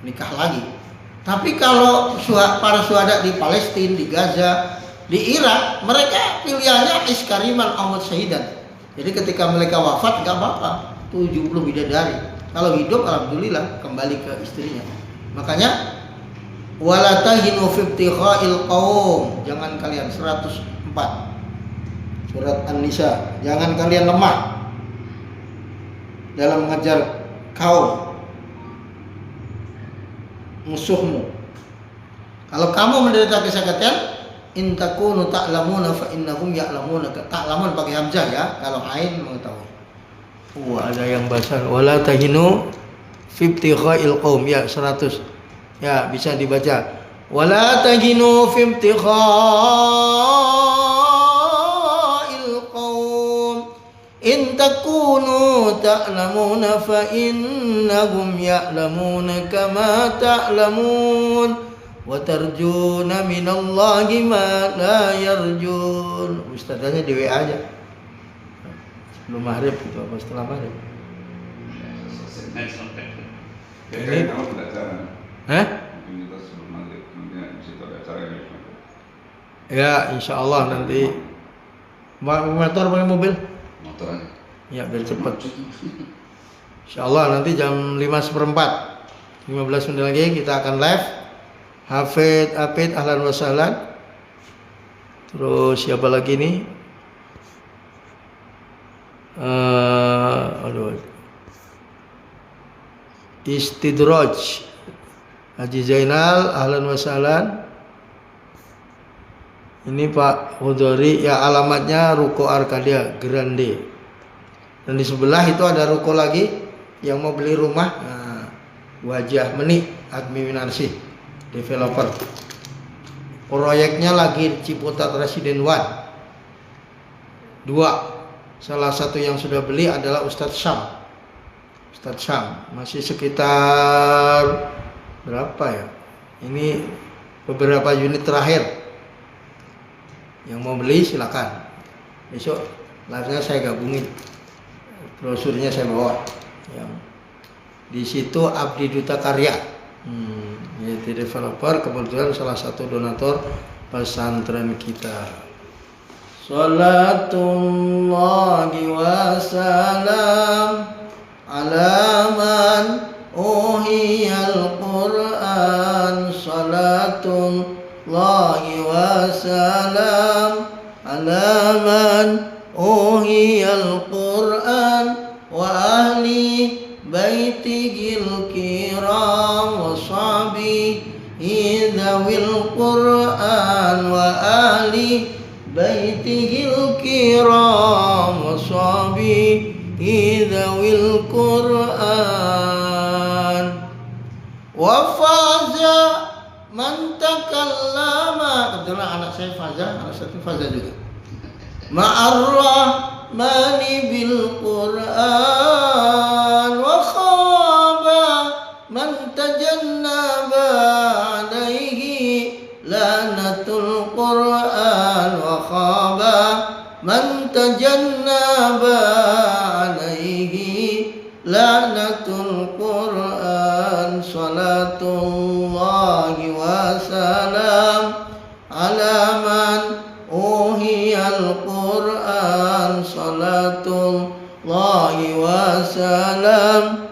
Speaker 1: nikah lagi. Tapi kalau para syuhada di Palestina, di Gaza, di Irak, mereka pilihannya iskariman awat syahidan. Jadi ketika mereka wafat nggak apa-apa, 70 bidadari. Kalau hidup alhamdulillah kembali ke istrinya. Makanya wala tahinu fi ibtigha'il qaum. Jangan kalian 104. Surat An-Nisa. Jangan kalian lemah dalam mengejar kaum musuhmu. Kalau kamu menderita kesakitan, in takunu ta'lamuna fa innahum ya'lamuna. Ta'lamun pakai hamzah ya, kalau ain mengetahui. Ada yang bahasa wala tahinu fi ibtigha'il qaum ya 100. Ya, bisa dibaca. Wala tahinu fi ibtigha'il qaum in takunu ta'lamuna fa innahum ya'lamuna kama ta'lamun wa tarjuna minallahi ma la yarjun. Ustazanya di WA aja. Sebelum maghrib itu apa setelah maghrib?
Speaker 2: Ini kamu tidak acara.
Speaker 1: Hah?
Speaker 2: Mungkin kita sebelum maghrib nanti di situ ada acara ini.
Speaker 1: Ya, insya Allah nanti. Motor pakai mobil?
Speaker 2: Motor aja.
Speaker 1: Ya, biar cepat. Insya Allah nanti jam 5:15, 15 menit lagi kita akan live. Hafid, Apid, ahlan wa sahlan. Terus siapa lagi nih? Istidraj, Haji Zainal, ahlan wa sahlan. Ini Pak Hudori, ya alamatnya Ruko Arkadia Grande. Dan di sebelah itu ada ruko lagi yang mau beli rumah. Nah, Wajah Meni Admi Winarsi, developer. Proyeknya lagi Ciputat Residen 1. 2. Salah satu yang sudah beli adalah Ustadz Syam. Ustadz Syam masih sekitar berapa ya? Ini beberapa unit terakhir. Yang mau beli silakan. Besok live-nya saya gabungin. Brosurnya saya bawa. Yang di situ Abdi Duta Karya. Yaitu developer, kebetulan salah satu donatur pesantren kita. Salatullahi wa salam ala man uhiyal Qur'an. Salatullahi wa salam ala man uhiyal Qur'an wa ahli baitihil kiram wa sahbihi dzawil Qur'an wa ahli baitihil kiram wa sahbihi dzawil Qur'an wa faza man takallama. Kebetulan anak saya Faza, anak satu Faza juga. Ma'ar-Rahmani bil Qur'an wa khaba man tajannaba alaihi lanatul Qur'an wa khaba man tajannaba alaihi lanatul Qur'an. Salatullahi wa salam ala man uhiyal Qur'an. Salatullahi wa salam.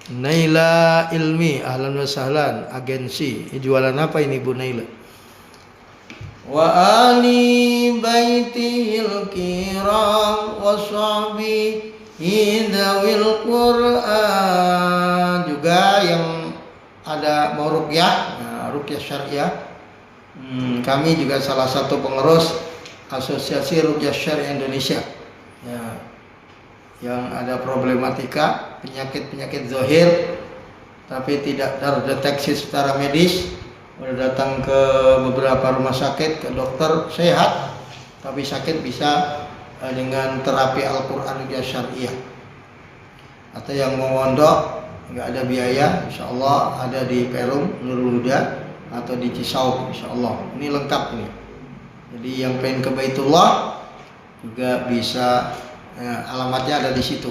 Speaker 1: Naila Ilmi, ahlan wa sahlan, agensi. Jualan apa ini Bu Naila? Wa ali baitihil kiram wa sahbihi dzawil Qur'an. Juga yang ada mau ruqyah, ruqyah syariah. Kami juga salah satu pengurus Asosiasi Ruqyah Syariah Indonesia. Ya, yang ada problematika penyakit-penyakit zahir tapi tidak terdeteksi secara medis, udah datang ke beberapa rumah sakit, ke dokter sehat, tapi sakit bisa dengan terapi Al-Quran Ruqyah Syariah. Atau yang mau mondok nggak ada biaya, insya Allah ada di Perum Nurul Huda atau di Cisauk, insya Allah. Ini lengkap ini. Jadi yang pengen ke Baitullah juga bisa, alamatnya ada di situ.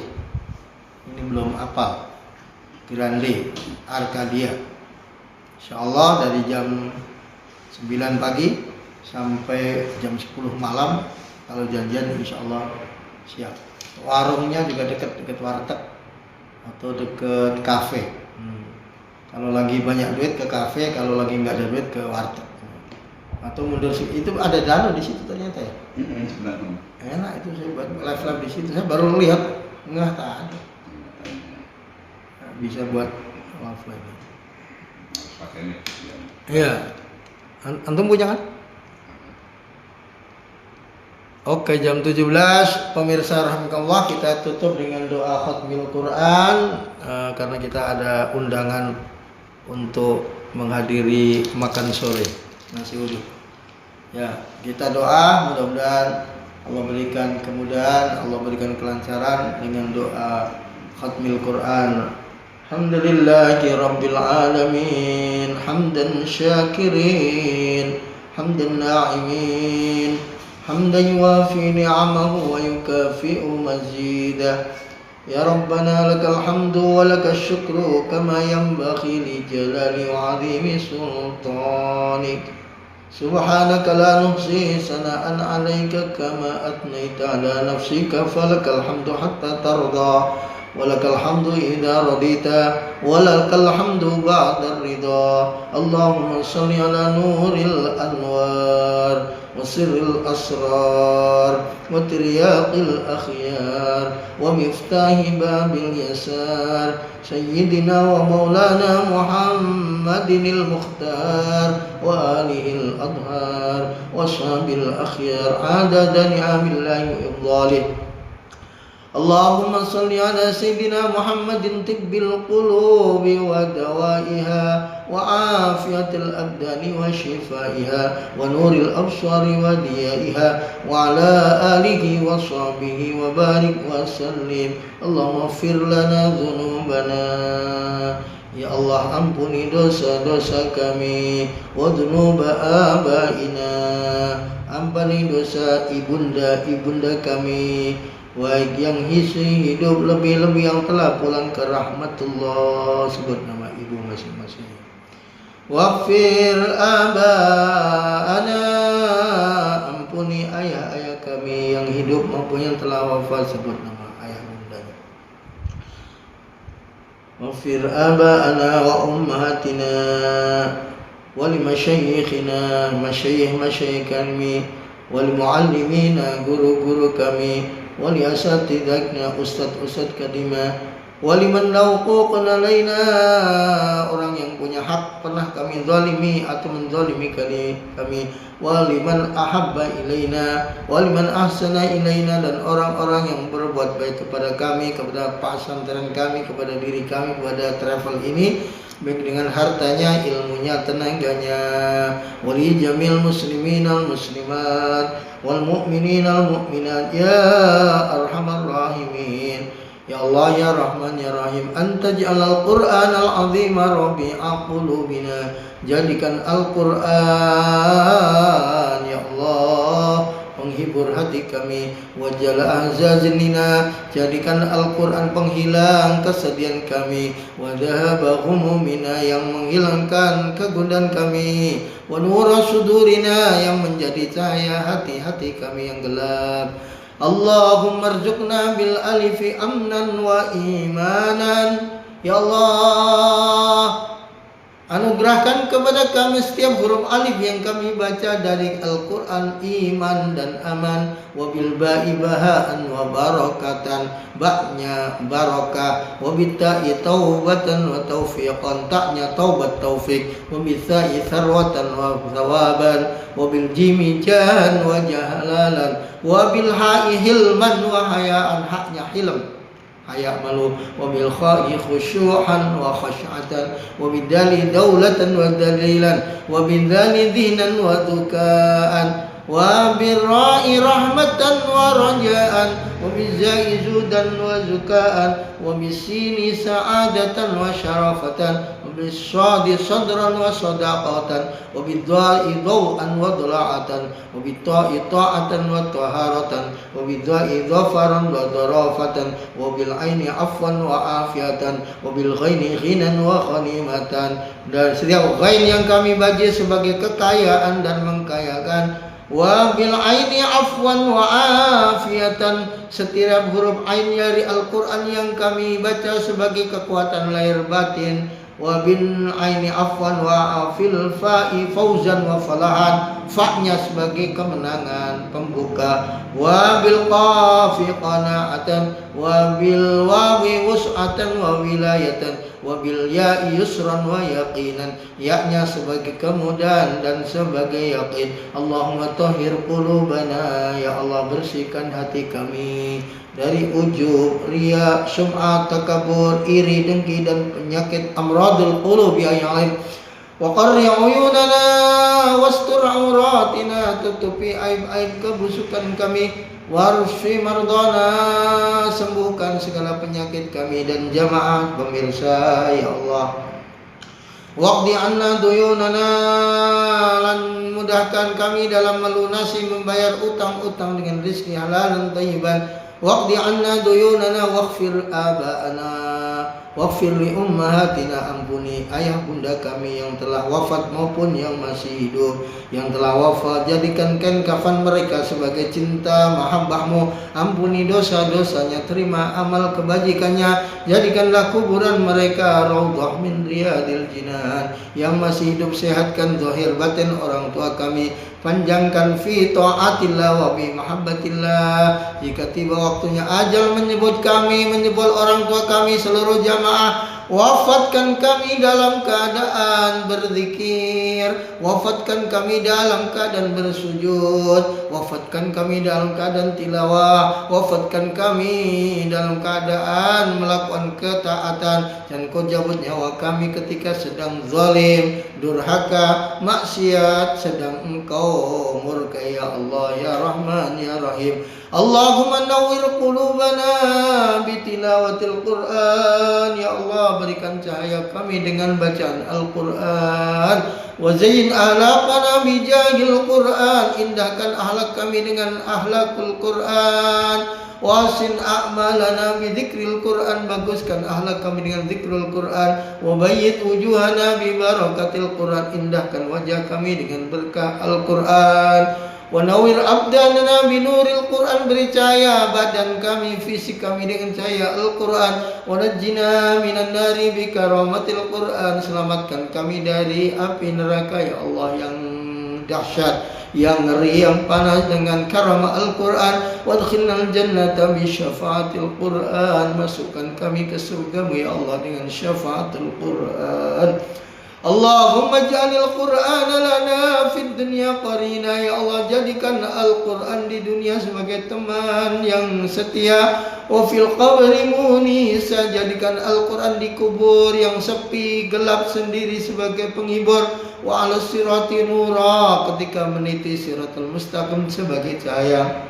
Speaker 1: Ini belum hafal. Grande Arkadia. Insyaallah dari jam 9 pagi sampai jam 10 malam. Kalau janjian insyaallah siap. Warungnya juga dekat warteg atau dekat kafe. Kalau lagi banyak duit ke kafe, kalau lagi nggak ada duit ke warteg. Atau mundur itu ada danau di situ ternyata ya. Enak itu, saya buat live di situ. Saya baru lihat nggak ada. Bisa buat live.
Speaker 2: Pakai ini.
Speaker 1: Iya. Antum punya kan? Oke, jam 17 pemirsa rahimakumullah, kita tutup dengan doa khatmil Quran karena kita ada undangan untuk menghadiri makan sore nasi uduk. Ya, kita doa mudah-mudahan Allah berikan kemudahan, Allah berikan kelancaran dengan doa khatmil Quran. Alhamdulillahi rabbil alamin, hamdan syakirin, hamdan na'imin, حمدا يوافي نعمه ويكافئ مزيده يا ربنا لك الحمد ولك الشكر كما ينبغي لجلال وعظيم سلطانك سبحانك لا نحصي ثناء عليك كما أثنيت على نفسك فلك الحمد حتى ترضى ولك الحمد إذا رضيت ولك الحمد بعد الرضا اللهم صل على نور الأنوار وسر الأسرار وترياق الأخيار ومفتاح باب اليسار سيدنا ومولانا محمد المختار وآله الأطهار وأصحاب الأخيار عدد نعم الله وإفضاله اللهم صل على سيدنا محمد طب القلوب ودوائها وعافية الأبدان وشفائها ونور الأبصار وديائها وعلى آله وصحبه وبارك وسلم اللهم اغفر لنا ذنوبنا Ya Allah, ampuni dosa-dosa kami wa dhunuba abaina, ampuni dosa ibunda kami, baik yang hidup lebih-lebih yang telah pulang ke rahmatullah. Sebut nama ibu masing-masing. Waghfir abaana, ampuni ayah-ayah kami yang hidup maupun yang telah wafat. Sebut nama ayah bundanya. Waghfir abaana wa ummahatina wa limasyayikhina, masyayikh kami, wa limuallimina, guru-guru kami, wa liasatidzatna, ustaz-ustaz kadima, wa liman lauquqna alaina, orang yang punya hak pernah kami zalimi atau menzalimi kami, wa liman ahabba ilaina, wa liman ahsana ilaina, dan orang-orang yang berbuat baik kepada kami, kepada pesantren kami, kepada diri kami, kepada travel ini, baik dengan hartanya, ilmunya, tenaganya. Wali jamil muslimin al muslimat wal mu'minin al mu'minat ya arhamar rahimin. Ya Allah, ya Rahman, ya Rahim, Anta ja'alal Qur'an al-azima rabi'a qulubina, jadikan Al-Quran ya Allah penghibur hati kami, wajala ahzaznina, jadikan Al-Quran penghilang kesedihan kami, wadhaba humumina, yang menghilangkan kegundahan kami, wa nura sudurina, yang menjadi cahaya hati-hati kami yang gelap. Allahumma arzuqna bil alifi amnan wa imanan. Ya Allah, anugerahkan kepada kami setiap huruf alif yang kami baca dari Al-Quran iman dan aman. Wabil ba'i bahaan wa barakatan, ba'nya barakah, wabitta'i taubatan wa taufiqan, ta'nya taubat taufik, wabitha'i tharwatan wa thawaban, wabil jimi jahan wa jahalalan, wabil ha'i hilman wa hayaan, haknya hilm, haya malu, wabil kha'i khusyuhan wa khash'atan, wabidali daulatan wa dalilan, wabidali dhihnan wa dhukaan, wabirra'i rahmatan wa rajaan, wabizai zudan wa zukaan, wabisini sa'adatan wa syarafatan, بالصاد صدرا وصداقة وبالضاء ضوءا وضلاعة وبالطاء طاعة وطهارة وبالضاء ظفرا وظرافة وبالعين عفوا وعافية وبالغين غنى وغنيمة. Dan setiap ghain yang kami baca sebagai kekayaan dan mengkayakan. Wa bil aini afwan wa afiyatan, setiap huruf ain dari Al-Quran yang kami baca sebagai kekuatan lahir batin. Wa bil aini afwan wa afil fa'i fauzan wa falahan, fa-nya sebagai kemenangan pembuka. Wa bil qafi qana'atan wa bil wawi wus'atan wa wilayatan wa bil ya'i yusran wa yaqinan, ya-nya sebagai kemudahan dan sebagai yakin. Allahumma tahhir qulubana, ya Allah bersihkan hati kami dari ujub, riya, sum'ah, takabur, iri, dengki dan penyakit amradul qulub yang lain. Wa qarri uyunana wastur auratina, tutupi aib-aib kebusukan kami. Warfi mardana, sembuhkan segala penyakit kami. Dan jamaah pemirsa, ya Allah, waqdi anna duyunana, lan mudahkan kami dalam melunasi membayar utang-utang dengan rezeki halal dan thayyiban. Waqdi anna duyunana waghfir aba'ana waghfir li ummahatina, ampuni ayah bunda kami yang telah wafat maupun yang masih hidup. Yang telah wafat jadikan kain kafan mereka sebagai cinta mahabbahmu, ampuni dosa-dosanya, terima amal kebajikannya, jadikanlah kuburan mereka raudhah min riyadil jinan. Yang masih hidup sehatkan zahir batin orang tua kami, panjangkan fi ta'atillah wa bi mahabbatillah. Jika tiba waktunya ajal menyebut kami, menyebut orang tua kami, seluruh jamaah, wafatkan kami dalam keadaan berzikir, wafatkan kami dalam keadaan bersujud, wafatkan kami dalam keadaan tilawah, wafatkan kami dalam keadaan melakukan ketaatan. Dan kau jabut nyawa kami ketika sedang zalim, durhaka, maksiat, sedang engkau murka, ya Allah, ya Rahman, ya Rahim. Allahumma nawwir qulubana bitilawatil Qur'an, ya Allah berikan cahaya kami dengan bacaan Al-Quran. Wa zayyin ahlaqana bijahil Qur'an, indahkan akhlak kami dengan akhlakul Qur'an. Wasin a'malana bidzikril Qur'an, baguskan akhlak kami dengan zikrul Qur'an. Wa bayyit wujuhana bi barakatil Qur'an, indahkan wajah kami dengan berkah Al-Quran. Wa nawwir abdanana binuril Qur'an, beri cahaya badan kami, fisik kami dengan cahaya Al-Quran. Wa najjina minan nari bi karamatil Qur'an, selamatkan kami dari api neraka, ya Allah, yang dahsyat, yang ngeri, yang panas dengan karamah Al-Quran. Wa adkhilnal jannata bi syafaatil Qur'an, masukkan kami ke surga-Mu, ya Allah, dengan syafaatul Qur'an. Allahumma ja'alil Qur'ana lana fid dunya qarina, ya Allah jadikan Al-Quran di dunia sebagai teman yang setia. Wa fil qabri munisa, jadikan Al-Quran di kubur yang sepi gelap sendiri sebagai penghibur. Wa 'alas sirati nura, ketika meniti siratul mustaqim sebagai cahaya.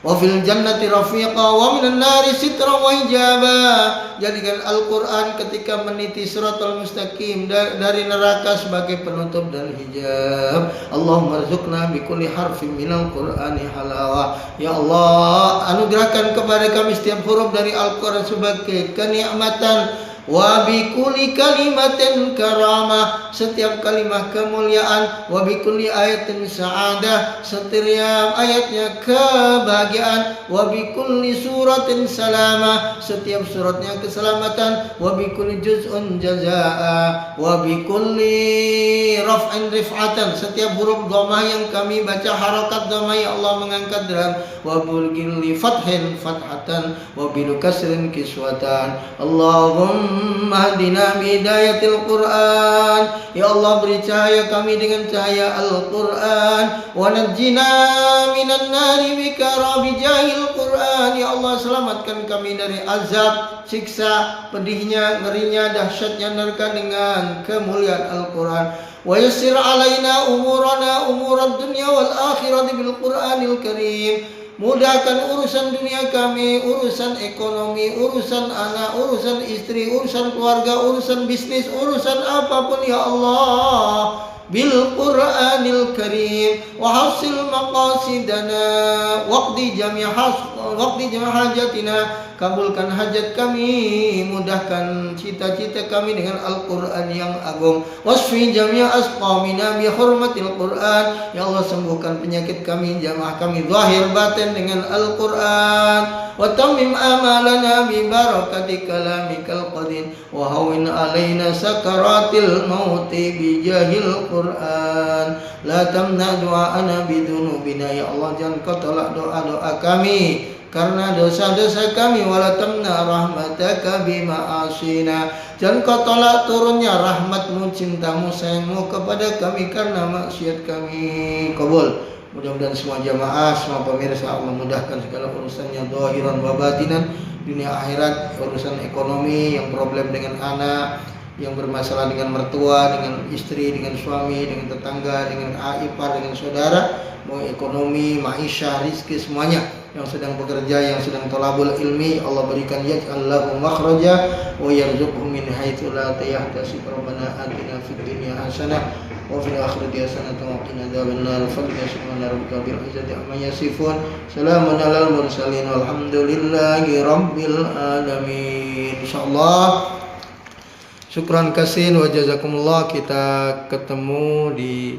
Speaker 1: Wa fil jannati rafiqa wa minan nari sitra wa hijaba, jadikan Al-Quran ketika meniti siratal mustaqim dari neraka sebagai penutup dan hijab. Allahumma rzuqna bi kulli harfin minal Qur'ani halawah, ya Allah anugerahkan kepada kami setiap huruf dari Al-Quran sebagai kenikmatan. Wa bi kulli kalimatin karamah, setiap kalimat kemuliaan. Wa bi kulli ayatin sa'adah, setiap ayatnya kebahagiaan. Wa bi kulli suratin salamah, setiap suratnya keselamatan. Wa bi kulli juz'un jazaa. Wa bi kulli raf'in rif'atan, setiap huruf dhammah yang kami baca harakat dhammah, ya Allah mengangkat derajat. Wa bi kulli fathin fathatan wa bi kasrin kiswatan. Allahumma Mahdina bidayatil Qur'an, ya Allah beri cahaya kami dengan cahaya Al-Quran. Wa najjina minan nari bikara bijahil Qur'an, ya Allah selamatkan kami dari azab, siksa, pedihnya, ngerinya, dahsyatnya neraka dengan kemuliaan Al-Quran. Wa yassir alaina umurana umurad dunya wal akhirati bil Qur'anil karim. Mudahkan urusan dunia kami, urusan ekonomi, urusan anak, urusan istri, urusan keluarga, urusan bisnis, urusan apapun ya Allah. Bil Qur'anil Karim wa hasil maqasidana waqdi jami' hajatina, kabulkan hajat kami, mudahkan cita-cita kami dengan Al-Quran yang agung. Wasfi jami' asqamina bi hurmatil Quran, ya Allah sembuhkan penyakit kami, jamaah kami zahir batin dengan Al-Quran. Wa tammim amalana bi barakati kalamikal qadim wa hawin alaina sakaratil mauti bi jahil Quran. La tamna du'ana bi dunubina, ya Allah jangan kau tolak doa-doa kami karena dosa-dosa kami. Wala tamna rahmataka bima asina, jangan kau tolak turunnya rahmatmu, cintamu, sayangmu kepada kami karena maksiat kami. Qabul. Mudah-mudahan semua jamaah, semua pemirsa Allah mudahkan segala urusannya zahiran wa batinan, dunia akhirat, urusan ekonomi, yang problem dengan anak, yang bermasalah dengan mertua, dengan istri, dengan suami, dengan tetangga, dengan ipar, dengan saudara, mau ekonomi, maisha, rizki, semuanya yang sedang bekerja, yang sedang thalabul ilmi, Allah berikan yaj'allahu makhraja wa yarzuqhu min haitsu la yahtasib. Rabbana atina fid dunya hasanah wa fil akhirati hasanah wa qina adzabannar. Subhana rabbika rabbil izzati amma yasifun, salamun alal mursalin, walhamdulillahi rabbil alamin. Insyaallah. Syukran kasin wa jazakumullah. Kita ketemu di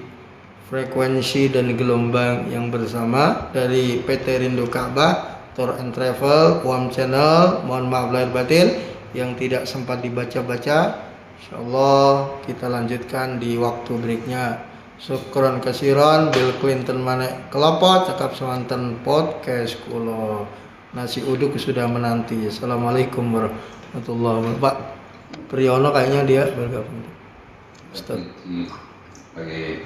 Speaker 1: frekuensi dan gelombang yang bersama dari PT Rindu Ka'bah Tour and Travel UAM Channel. Mohon maaf lahir batin yang tidak sempat dibaca-baca. Insyaallah kita lanjutkan di waktu berikutnya. Syukran kasiran. Bill Clinton mana kelapa cakap semanten podcast kula. Nasi uduk sudah menanti. Assalamualaikum warahmatullahi wabarakatuh. Pak Priyono kayaknya dia bergabung. Ustaz.
Speaker 2: Sebagai